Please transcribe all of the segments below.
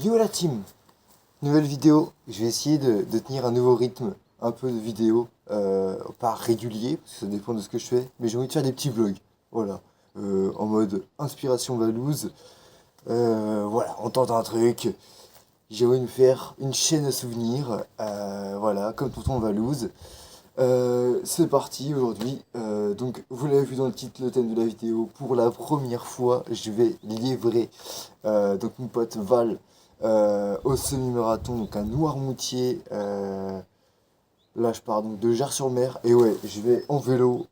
Yo la team, nouvelle vidéo, je vais essayer de tenir un nouveau rythme, un peu de vidéo, pas régulier, parce que ça dépend de ce que je fais, mais j'ai envie de faire des petits vlogs, voilà, en mode inspiration Valouz, voilà, on tente un truc, j'ai envie de me faire une chaîne à souvenirs, voilà, comme tonton Valouz. C'est parti aujourd'hui. Donc, vous l'avez vu dans le titre, le thème de la vidéo. Pour la première fois, je vais livrer donc mon pote Val au semi-marathon, donc à Noirmoutier. Là, je pars donc de Jars-sur-Mer. Et ouais, je vais en vélo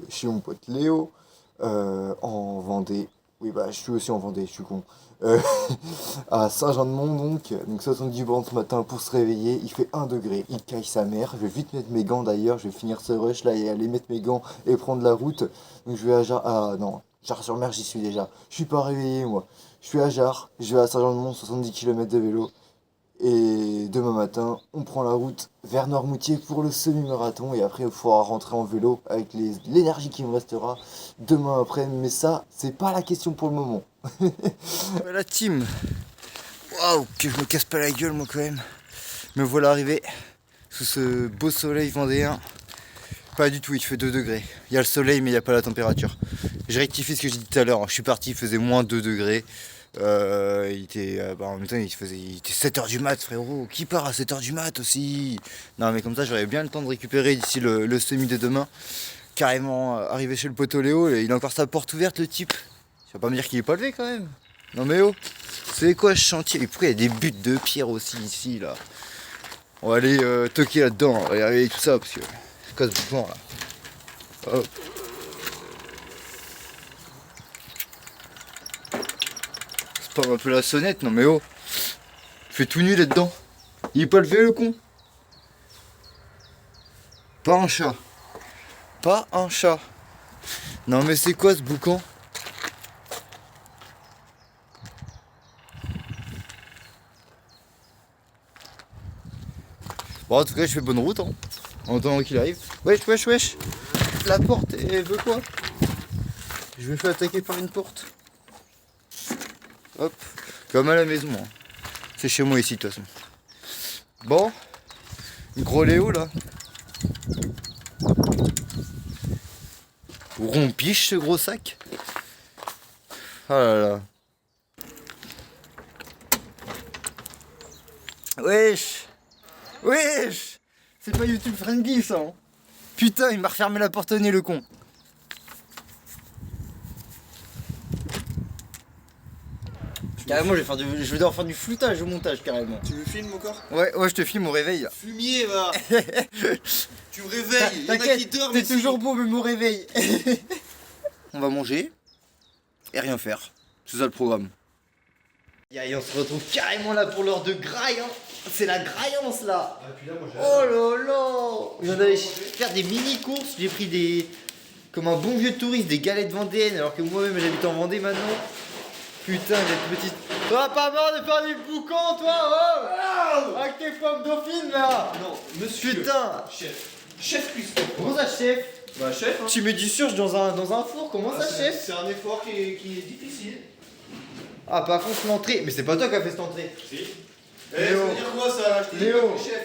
chez mon pote Léo en Vendée. Oui, bah, je suis aussi en Vendée, je suis con. Euh, à Saint-Jean-de-Mont, donc 70 bornes ce matin pour se réveiller. Il fait 1 degré, il caille sa mère. Je vais vite mettre mes gants d'ailleurs. Je vais finir ce rush là et aller mettre mes gants et prendre la route. Donc je vais à Jars. Ah non, Jars-sur-Mer, j'y suis déjà. Je suis pas réveillé moi. Je suis à Jars, je vais à Saint-Jean-de-Mont, 70 km de vélo. Et demain matin, on prend la route vers Noirmoutier pour le semi-marathon. Et après, il faudra rentrer en vélo avec l'énergie qui me restera demain après. Mais ça, c'est pas la question pour le moment. La team. Waouh, que je me casse pas la gueule moi quand même. Me voilà arrivé sous ce beau soleil vendéen. Pas du tout, il fait 2 degrés. Il y a le soleil mais il n'y a pas la température. Je rectifie ce que j'ai dit tout à l'heure. Je suis parti, il faisait moins 2 degrés. Il était, en même temps, il était 7h du mat, frérot. Qui part à 7h du mat aussi? Non, mais comme ça, j'aurais bien le temps de récupérer d'ici le semi de demain. Carrément arrivé chez le poteau Léo, il a encore sa porte ouverte, le type. Tu vas pas me dire qu'il est pas levé quand même? Non, mais oh, c'est quoi ce chantier? Et pourquoi il y a des buttes de pierre aussi ici, là? On va aller toquer là-dedans, on va y arriver tout ça, parce que c'est quoi ce boucan là? Hop. C'est pas un peu la sonnette, non mais oh! Il fait tout nu là-dedans. Il est pas levé le con? Pas un chat. Pas un chat. Non mais c'est quoi ce boucan? Bon en tout cas je fais bonne route hein. En attendant qu'il arrive. Wesh wesh wesh. La porte elle veut quoi? Je me fais attaquer par une porte. Hop. Comme à la maison hein. C'est chez moi ici de toute façon. Bon. Gros Léo là. Rompiche ce gros sac. Oh là là. Wesh. Wesh. C'est pas YouTube friendly ça hein. Putain il m'a refermé la porte au nez le con. Carrément je vais devoir faire du floutage au montage carrément. Tu me filmes encore? Ouais je te filme au réveil là. Fumier va. Tu me réveilles. T'inquiète, t'es toujours beau même au réveil. On va manger et rien faire. C'est ça le programme. Et on se retrouve carrément là pour l'heure de graille hein. C'est la graillance là. Ah, puis là, moi, Oh là là. On allait faire des mini courses. J'ai pris des... Comme un bon vieux touriste, des galettes vendéennes. Alors que moi-même j'habite en Vendée maintenant. Putain, les petites... Toi pas marre de faire des boucans toi oh. Avec tes pommes dauphines là. Non, monsieur. Putain. Chef. Chef cuistot. Comment ça chef? Bah, chef. Hein. Tu mets du surge dans un four, comment ça chef? C'est un effort qui est difficile. Ah par contre l'entrée, mais c'est pas toi qui as fait cette entrée. Si. Eh, ça veut dire quoi ça? Je t'ai dit Léo. que chef.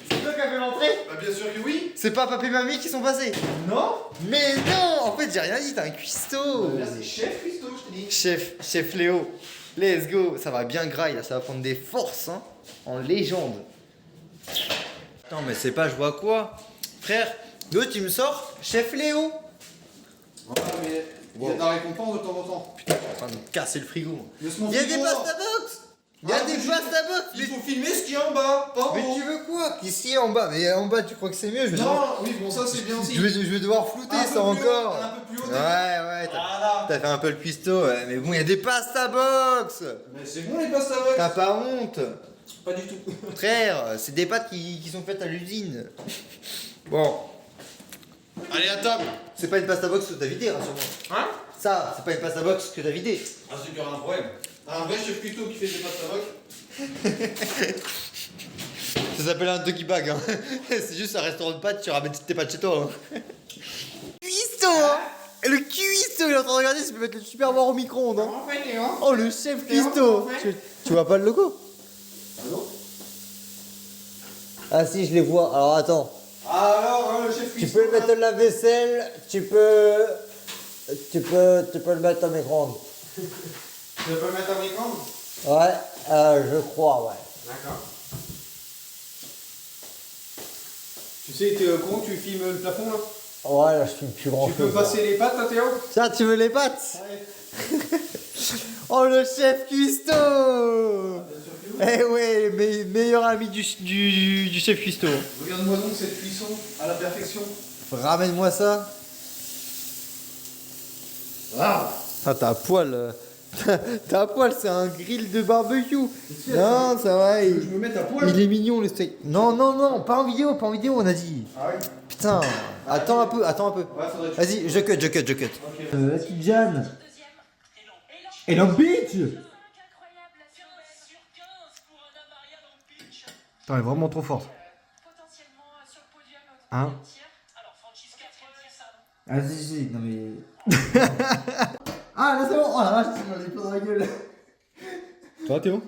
C'est toi qui as fait l'entrée? Bah, bien sûr que oui. C'est pas papy et mamie qui sont passés? Non. Mais non. En fait j'ai rien dit, t'es un cuistot. Bah, là, c'est chef cuistot, je t'ai dit. Chef Léo. Let's go. Ça va bien graille là, ça va prendre des forces hein. En légende. Attends mais c'est pas je vois quoi? Frère, l'autre tu me sors Chef Léo. Ouais, mais il y a de la récompense de temps en temps. Putain, je suis en train de me casser le frigo. Laisse mon Il y a frigo, des là. pasta box. Il y a des pasta box. Il faut filmer ce qu'il y a en bas, pas en Mais haut. tu veux quoi? Ici en bas, mais en bas tu crois que c'est mieux? Non, oui, bon, ça c'est bien aussi. Je vais devoir flouter Un peu ça plus haut, encore. un peu plus haut, Ouais, Voilà. t'as fait un peu le cuistot, ouais, mais bon, il y a des pasta box. Mais c'est bon les pasta box. T'as pas honte? Pas du tout. Frère, c'est des pâtes qui sont faites à l'usine. Bon, Allez, à table. c'est pas une pasta box que t'as vidé, rassure-moi. Hein? Ça, c'est pas une pasta box que t'as vidé. Ah, c'est qu'il y aura un problème. Un vrai chef cuistot qui fait des pasta box. Ça s'appelle un doggy bag, hein. C'est juste un restaurant de pâtes, tu ramènes tes pâtes chez toi. Hein. Cuistot, hein. Le cuistot. Cuisto, il est en train de regarder, ça peut mettre le Superman au micro-ondes. Hein. En fait, Léon. Oh, le chef Léon, Cuisto. comment on fait Tu vois pas le logo? Ah non? Ah si, je les vois. Alors attends. Alors, le chef Tu cuistot, peux le mettre là. dans la vaisselle, tu peux le mettre en micro-ondes. Je peux le mettre en micro-ondes? Ouais, je crois, ouais. D'accord. Tu sais, comment tu filmes le plafond là? Ouais, là, je suis plus grand Tu peux passer les pattes, hein, Théo? Tiens, tu veux les pattes? Oh, le chef Cuisto. Eh ouais, meilleur ami du chef Cuisto. Regarde-moi donc cette cuisson à la perfection. Ramène-moi ça. Ah. Ah, t'as un poil. T'as un poil, c'est un grill de barbecue. Non, ça va. Je me mets à poil. Il est mignon le steak. Non, non, non, pas en vidéo, on a dit. Ah ouais? Putain, attends un peu. Ouais, faudrait que... Vas-y, je cut. Ok. La petite Jeanne. Et Long Beach. Attends, elle est vraiment trop forte. Hein? Ah si, non mais... Ah là c'est bon, oh la vache, j'en ai plein dans la gueule. Toi, Théo?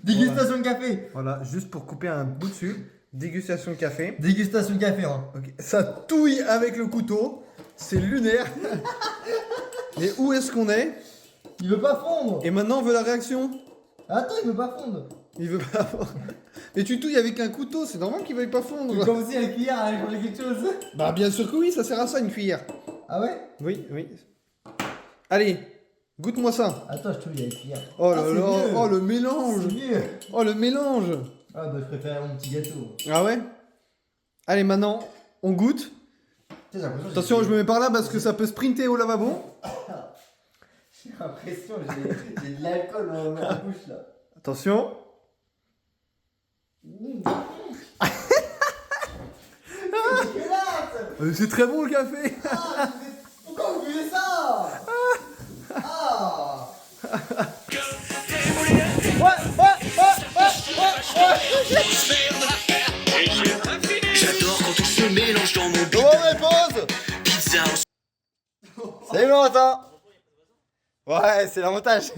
Dégustation de café. Voilà, juste pour couper un bout dessus. Dégustation de café. Dégustation de café, hein. Ok, ça touille avec le couteau. C'est lunaire. Mais où est-ce qu'on est? Il veut pas fondre. Et maintenant on veut la réaction. Attends, il veut pas fondre. Il veut pas. Mais tu touilles avec un couteau, c'est normal qu'il veuille pas fondre. Comme si la cuillère allait changer quelque chose. Bah bien sûr que oui, ça sert à ça une cuillère. Ah ouais? Oui, oui. Allez, goûte-moi ça. Attends, je touille avec la cuillère. Oh là Ah, c'est là, mieux. oh le mélange. C'est mieux. Oh le mélange. Ah bah je préfère mon petit gâteau. Ah ouais? Allez maintenant, on goûte. J'ai l'impression que Attention, je me mets par là parce que ça peut sprinter au lavabo. j'ai l'impression que j'ai de l'alcool dans ma bouche là. Attention. C'est dégueulasse. C'est très bon le café. Ah, pourquoi vous buvez ça? Ah. J'adore quand tout se mélange dans mon bide. Bon, on pause. Pizza. Salut Valentin. Ouais, c'est la montage.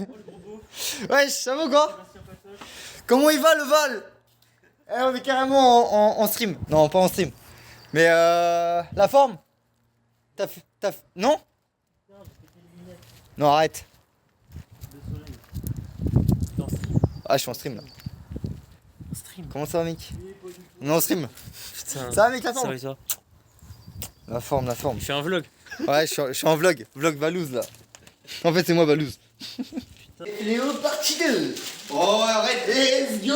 Ouais, ça va quoi? Comment il va le Val? Eh, on est carrément en stream. Non, pas en stream. Mais la forme? Non? Non, arrête. Ah, je suis en stream là. Comment ça va, mec? On est en stream. Putain, Ça va, mec, la ça forme? va et toi? La forme, la forme. Je fais un vlog. Ouais, je suis en vlog. Vlog Valouz là. En fait, c'est moi Valouz. Léo partie 2. Oh, arrête. Let's go.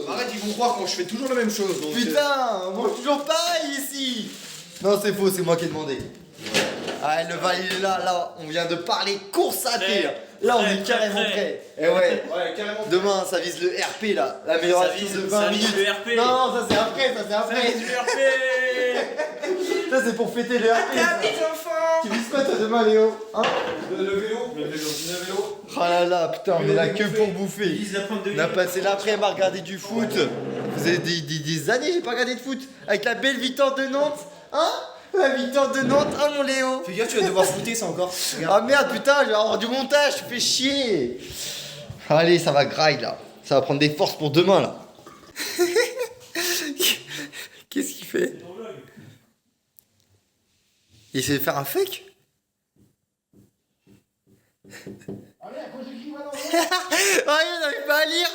Arrête, ils vont croire quand je fais toujours la même chose. Donc, Putain, on mange toujours pareil ici. Non, c'est faux, c'est moi qui ai demandé. Ah, le Val il est là, là, on vient de parler course à pied. Là, là on est carrément prêt. Et ouais, Ouais, carrément. demain ça vise le RP là, l'amélioration de 20 minutes. le RP. Non, ça c'est après, ça c'est après. le RP. Ça c'est pour fêter le RP. ça. enfants. Tu vises quoi toi demain, Léo? Hein? Le vélo. Le vélo. Oh là là, putain, on est là que pour bouffer. Lise la pointe de On a passé l'après-midi à regarder du foot. Vous avez des années, j'ai pas regardé de foot. Avec la belle victoire de Nantes. Hein? La victoire de Nantes, ah mon Léo. Fais gaffe, tu vas devoir flouter ça encore. Ah merde, putain, je vais avoir du montage, tu fais chier. Allez, ça va graille là. Ça va prendre des forces pour demain là. Qu'est-ce qu'il fait? Il essaie de faire un fake? Ah, il n'arrive pas à lire.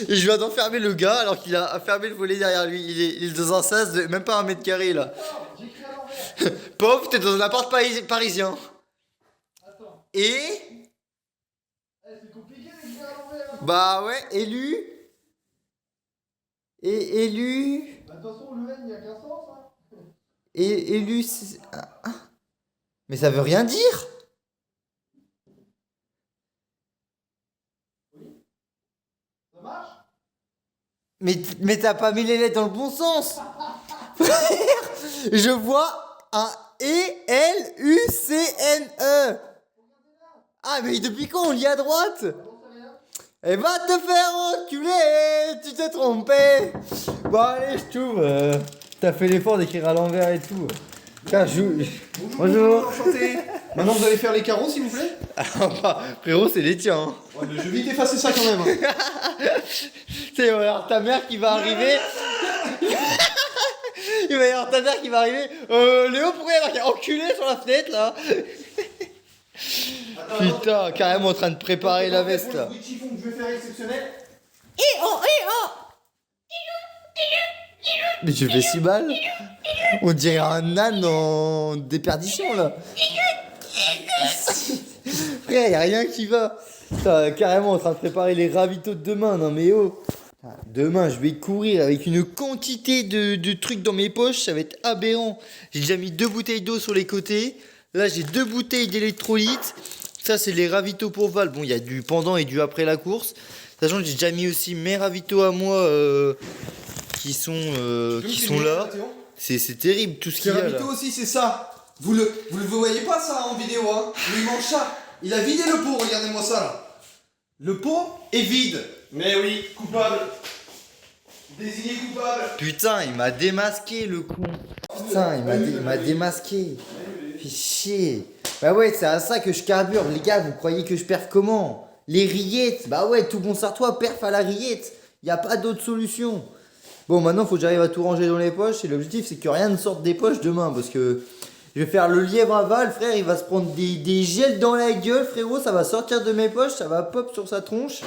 Et je viens d'enfermer le gars alors qu'il a fermé le volet derrière lui. Il est dans un sas de même pas 1 mètre carré là. Pauvre, t'es dans un appart parisien. Et bah ouais, élu. Et élu. Attention, le N, il y a qu'un sens. Hein. Et élu. Mais ça veut rien dire. Ça marche? Mais t'as pas mis les lettres dans le bon sens. Frère, je vois un E-L-U-C-N-E. Ah mais depuis quand on lit à droite? Et va te faire enculer, tu t'es trompé. Bon allez, je trouve. T'as fait l'effort d'écrire à l'envers et tout. Tiens, Bonjour. Enchanté. Maintenant vous allez faire les carreaux s'il vous plaît. Frérot, c'est les tiens. Hein. Ouais, mais je vais vite effacer ça quand même. Hein. Tu sais, il va y avoir ta mère qui va arriver. Il va y avoir ta mère qui va arriver. Léo, pourquoi il y a marqué enculé sur la fenêtre là? Putain, carrément en train de préparer la veste là. Le bruit de chiffon que je vais faire exceptionnel. Mais je fais si mal. On dirait un âne en déperdition là. Frère, y a rien qui va. Putain, carrément en train de préparer les ravitaux de demain. Non mais oh. Demain, je vais courir avec une quantité de trucs dans mes poches, ça va être aberrant. J'ai déjà mis 2 bouteilles d'eau sur les côtés. Là, j'ai 2 bouteilles d'électrolytes. Ça, c'est les ravitaux pour Val. Bon, il y a du pendant et du après la course. Sachant que j'ai déjà mis aussi mes ravitaux à moi qui sont là. C'est terrible tout ce qu'il y a là. Ravito aussi c'est ça. Vous le voyez pas ça en vidéo hein. Mais il mange ça. Il a vidé le pot, regardez-moi ça là. Le pot est vide. Mais oui, coupable. Désigné coupable. Putain, il m'a démasqué le con. Putain, il m'a démasqué. Fais chier. Bah ouais, c'est à ça que je carbure. Les gars, vous croyez que je perf comment? Les rillettes. Bah ouais, tout bon sartois, perf à la rillette. Y a pas d'autre solution. Bon, maintenant, faut que j'arrive à tout ranger dans les poches. Et l'objectif, c'est que rien ne sorte des poches demain. Parce que je vais faire le lièvre à Val, frère. Il va se prendre des gels dans la gueule, frérot. Ça va sortir de mes poches. Ça va pop sur sa tronche.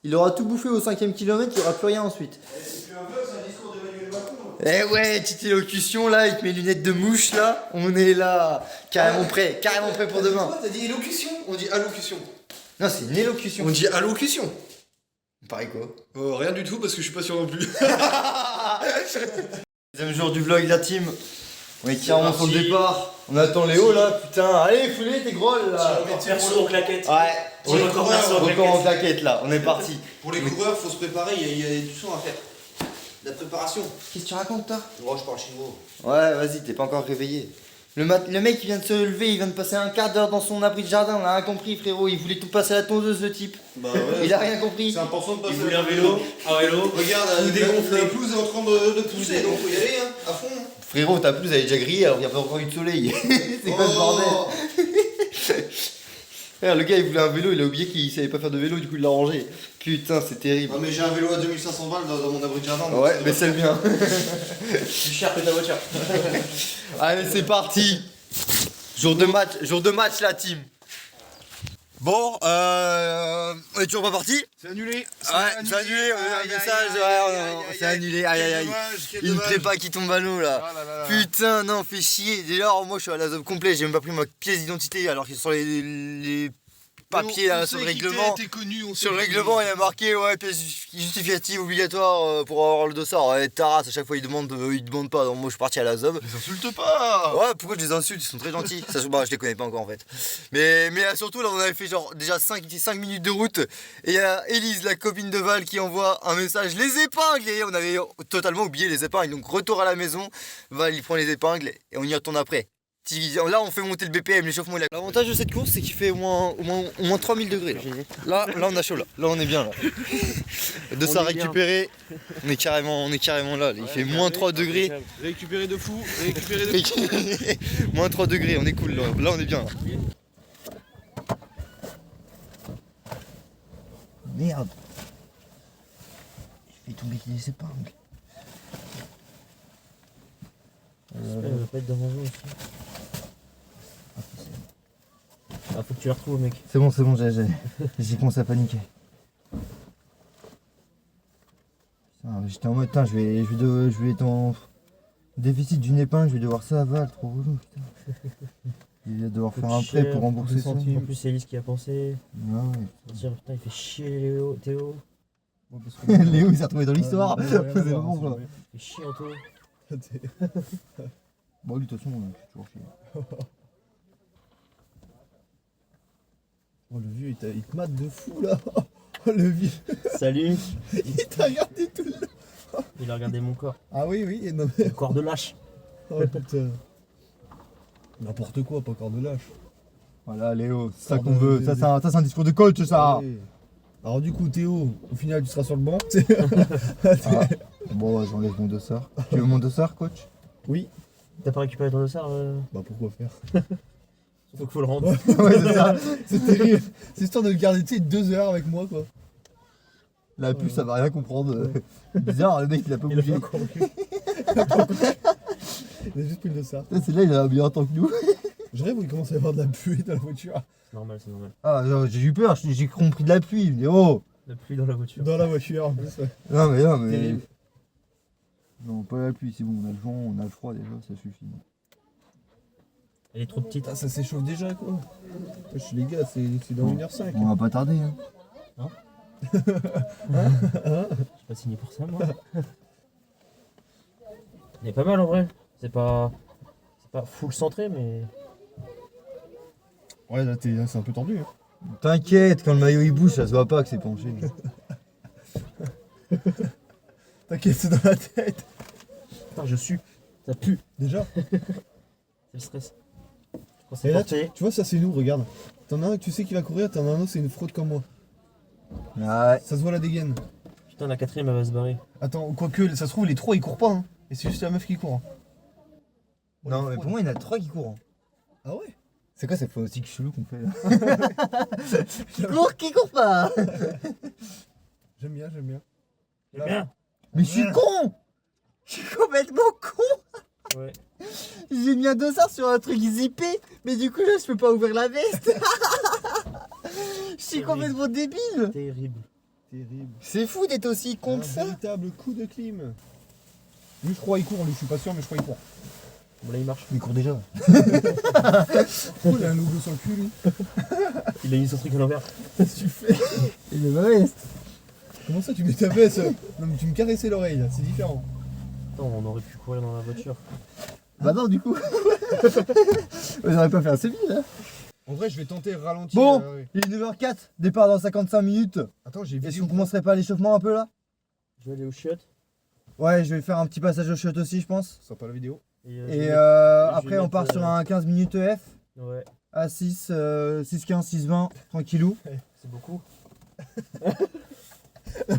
Il aura tout bouffé au 5ème kilomètre. Il n'y aura plus rien ensuite. C'est plus un vlog, c'est un discours d'Emmanuel Macron. Eh ouais, petite élocution là, avec mes lunettes de mouche là. On est là. Carrément prêt pour demain. Quoi, t'as dit élocution? On dit allocution. Non, c'est une élocution. On dit allocution. Pareil quoi. Rien du tout parce que je suis pas sûr non plus. Deuxième jour du vlog, la team. On est carrément sur le départ. On attend Léo là, putain. Allez, foulez tes grolles là. Perso en claquette. Ouais. Encore perso en Encore en claquette. claquette là, on est parti. Pour les coureurs, faut se préparer, il y a du son à faire. De la préparation. Qu'est-ce que tu racontes toi? Moi je parle chinois. Ouais, vas-y, t'es pas encore réveillé. Le mec il vient de se lever, il vient de passer un quart d'heure dans son abri de jardin, on a rien compris frérot, il voulait tout passer à la tondeuse le type. Bah ouais. Il a rien compris. C'est important de passer. Il voulait un vélo, Regarde, la pelouse est en train de pousser, donc faut y aller, hein, à fond. Hein. Frérot, ta pelouse elle est déjà grillée alors qu'il n'y a pas encore eu de soleil. C'est quoi ce bordel? Frère, le gars il voulait un vélo, il a oublié qu'il savait pas faire de vélo, du coup il l'a rangé. Putain, c'est terrible. Non mais j'ai un vélo à 2500 balles dans mon abri de jardin. donc Ouais, mais c'est le mien. plus cher que ta voiture. Allez, c'est parti. Jour de match la team. Bon, on est toujours pas parti? C'est annulé. Ouais, c'est annulé, on a eu un message, ouais, c'est annulé, aïe aïe aïe. Une prépa qui tombe à l'eau là. Putain, non, fait chier. Déjà, moi je suis à la zone complet, j'ai même pas pris ma pièce d'identité alors qu'ils sont les papiers là sur le règlement. Sur le règlement, il y a marqué ouais, pièce justificative obligatoire pour avoir le dossard. Ouais, Taras, à chaque fois ils demandent pas. Donc moi je suis parti à la ZOB. Les insulte pas. Ouais, pourquoi je les insulte? Ils sont très gentils. Ça, bah, je les connais pas encore en fait. Mais surtout là, on avait fait genre déjà 5 minutes de route. Et il y a Elise, la copine de Val, qui envoie un message les épingles. Et on avait totalement oublié les épingles. Donc retour à la maison. Val il prend les épingles et on y retourne après. Là on fait monter le BPM, l'échauffement. L'avantage de cette course c'est qu'il fait au moins 3000 degrés là. Là on a chaud là on est bien là. De ça récupérer, on est carrément là, il fait moins 3 degrés. Récupérer de fou, Moins 3 degrés, on est cool là, on est bien là. Merde. Je vais tomber les épingles. Elle va pas être dans mon jeu aussi. Ah, faut que tu la retrouves, mec. C'est bon, j'ai commencé à paniquer. J'étais en mode, putain, je vais être en déficit d'une épingle, je vais devoir ça à Val, trop relou, putain. Il va devoir faire un prêt pour rembourser ça. En plus, c'est Elise qui a pensé. Ouais. Tiens, putain, il fait chier Théo. Léo, il s'est retrouvé dans l'histoire. Ouais, C'est bon, quoi. Il fait chier Anto. Bon, lui, de toute façon, on a toujours chier. Oh, le vieux, il te mate de fou là. Oh, le vieux. Salut. Il t'a regardé tout le long. Il a regardé mon corps. Ah oui, oui. Non, mais... Le corps de lâche. Oh putain. N'importe quoi, pas corps de lâche. Voilà, Léo, c'est ça Corps qu'on de- veut. Ça, c'est un discours de coach, ça. Ouais. Alors du coup, Théo, au final, tu seras sur le banc. Ah. Bon, j'enlève mon dossard. Tu veux mon dossard, coach? Oui. T'as pas récupéré ton dossard Bah pourquoi faire? Surtout qu'il faut le rendre. Ouais, c'est ça, c'est terrible. C'est histoire de le garder, tu sais, 2 heures avec moi, quoi. La puce, ça va rien comprendre. Bizarre, le mec, il a pas Il a bougé. pas couru. Il a juste pris le dossard. C'est là, il a bien temps que nous. Je rêve où il commence à y avoir de la pluie dans la voiture. C'est normal, c'est normal. Ah, non, j'ai eu peur, j'ai compris de la pluie. Mais oh! La pluie dans la voiture. Dans la voiture, en plus. Ouais. Non, mais. Terrible. Non, pas la pluie, c'est bon, on a le vent, on a le froid déjà, ça suffit. Elle est trop petite. Putain, ça s'échauffe déjà, quoi. Wesh, les gars, c'est dans Bon. 1h05. On va pas tarder, hein. Je suis pas signé pour ça, moi. Il est pas mal en vrai. C'est pas full centré, mais. Ouais, là, c'est un peu tendu. Hein. T'inquiète, quand le maillot il bouge, ça se voit pas que c'est penché. T'inquiète, c'est dans la tête. Putain, je sue. Ça pue. Déjà. C'est le stress. Je crois que c'est Et là, porté. tu vois, ça, c'est nous, regarde. T'en as un que tu sais qui va courir, t'en as un autre, c'est une fraude comme moi. Ouais. Ça se voit la dégaine. Putain, la quatrième, elle va se barrer. Attends, quoique, ça se trouve, les 3 ils courent pas. Hein. Et c'est juste la meuf qui court. Hein. Non, mais pour moi, il y en a 3 qui courent. Ah ouais? C'est quoi cette phonétique chelou qu'on fait là? Qui court pas? J'aime bien, j'aime bien. C'est bien. Mais je suis con! Je suis complètement con! Ouais. J'ai mis un dossard sur un truc zippé, mais du coup là je peux pas ouvrir la veste. Je suis complètement débile. Terrible. Terrible. C'est fou d'être aussi con que Un ça. véritable coup de clim. Lui, je crois, il court. Lui, je suis pas sûr, mais je crois qu'il court. Bon, là, il marche. Il court déjà. Oh, il a un logo sur le cul, lui. Il a mis son truc à l'envers. Qu'est-ce que tu fais? Il met ma veste. Comment ça, tu mets ta veste? Non, mais tu me caressais l'oreille, là. C'est différent. Attends, on aurait pu courir dans la voiture. Bah non du coup. J'aurais pas fait un semi là. En vrai, je vais tenter ralentir. Bon, Ouais. il est 9h04, départ dans 55 minutes. Attends, j'ai Est-ce vu. qu'on commencerait pas l'échauffement un peu là? Je vais aller au chiottes. Ouais, je vais faire un petit passage au shot aussi je pense. Ça sent pas la vidéo. Et, je Et vais après on mettre, part sur un 15 minutes EF Ouais, à 6, 6,15, 6,20, tranquillou. c'est beaucoup.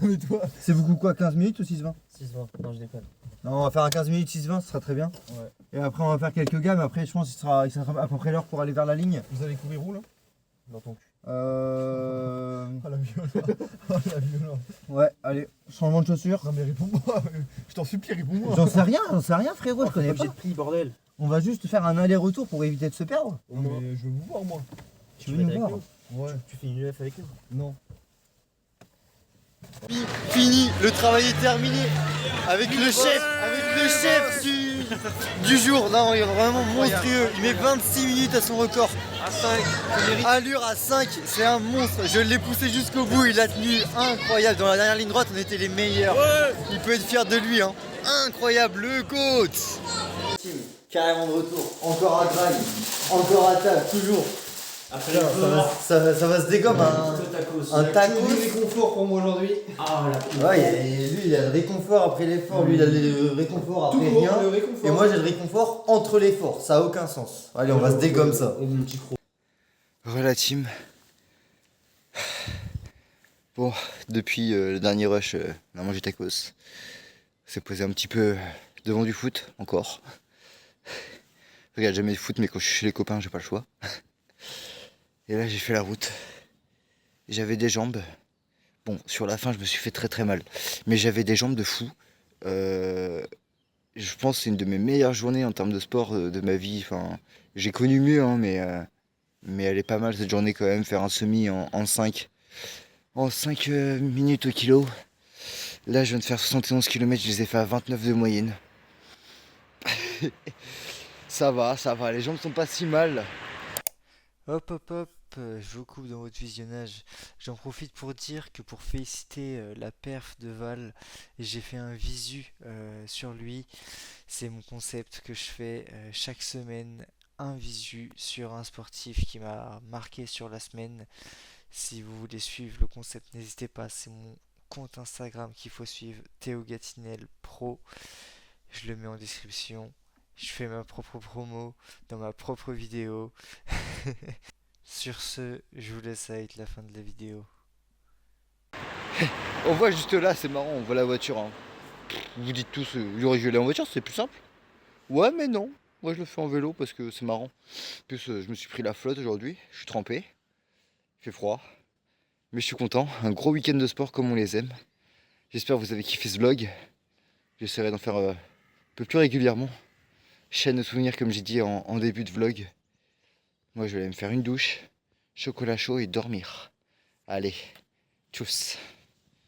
Mais toi. C'est beaucoup quoi, 15 minutes ou 6,20? 6,20. Non, je déconne. Non, on va faire un 15 minutes 6,20, ce sera très bien. Ouais. Et après on va faire quelques gammes, après je pense qu'il sera à peu près l'heure pour aller vers la ligne. Vous allez courir où, là? Dans ton cul. Oh, la violence. Oh, la violence. Ouais, allez, changement de chaussures. Non, mais réponds-moi. Je t'en supplie, réponds-moi. J'en sais rien frérot, je connais Obligé pas. de prix, bordel. On va juste faire un aller-retour pour éviter de se perdre. Au Non, moins, mais je veux vous voir, moi. Tu vas veux être nous avec voir? nous. Ouais. Tu fais une UF avec nous. Non. Fini, le travail est terminé. Avec le chef du jour. Non, il est vraiment monstrueux. Il met 26 minutes à son record. À 5. Allure à 5, c'est un monstre. Je l'ai poussé jusqu'au bout. Il a tenu incroyable. Dans la dernière ligne droite, on était les meilleurs. Il peut être fier de lui. Hein. Incroyable, le coach. Carrément de retour. Encore à drague. Encore à table, toujours. Après Ça va se dégommer un tacos. Du réconfort pour moi aujourd'hui. Ah, la Ouais, lui il a le réconfort après l'effort, lui il a le réconfort après Tout rien. le réconfort. Et moi j'ai le réconfort entre l'effort, ça a aucun sens. Allez, on va se dégommer ça. Et mon petit croc. Voilà team. Bon, depuis le dernier rush, on a mangé tacos. On s'est posé un petit peu devant du foot, encore. Je regarde jamais le foot, mais quand je suis chez les copains, j'ai pas le choix. Et là, j'ai fait la route. J'avais des jambes. Bon, sur la fin, je me suis fait très très mal. Mais j'avais des jambes de fou. Je pense que c'est une de mes meilleures journées en termes de sport de ma vie. Enfin, j'ai connu mieux, hein, mais elle est pas mal cette journée quand même. Faire un semi en 5 minutes au kilo. Là, je viens de faire 71 km, je les ai fait à 29 de moyenne. Ça va, les jambes sont pas si mal. Hop, je vous coupe dans votre visionnage. J'en profite pour dire que pour féliciter la perf de Val, j'ai fait un visu sur lui. C'est mon concept que je fais chaque semaine, un visu sur un sportif qui m'a marqué sur la semaine. Si vous voulez suivre le concept, n'hésitez pas, c'est mon compte Instagram qu'il faut suivre, Théo Gatinel Pro. Je le mets en description. Je fais ma propre promo dans ma propre vidéo. Sur ce, je vous laisse avec la fin de la vidéo. On voit juste là, c'est marrant, on voit la voiture. Hein. Vous dites tous, j'aurais dû aller en voiture, c'est plus simple. Ouais, mais non. Moi je le fais en vélo parce que c'est marrant. En plus je me suis pris la flotte aujourd'hui, je suis trempé, il fait froid. Mais je suis content, un gros week-end de sport comme on les aime. J'espère que vous avez kiffé ce vlog. J'essaierai d'en faire un peu plus régulièrement. Chaîne de souvenirs comme j'ai dit en début de vlog. Moi je vais aller me faire une douche, chocolat chaud et dormir. Allez, tchuss.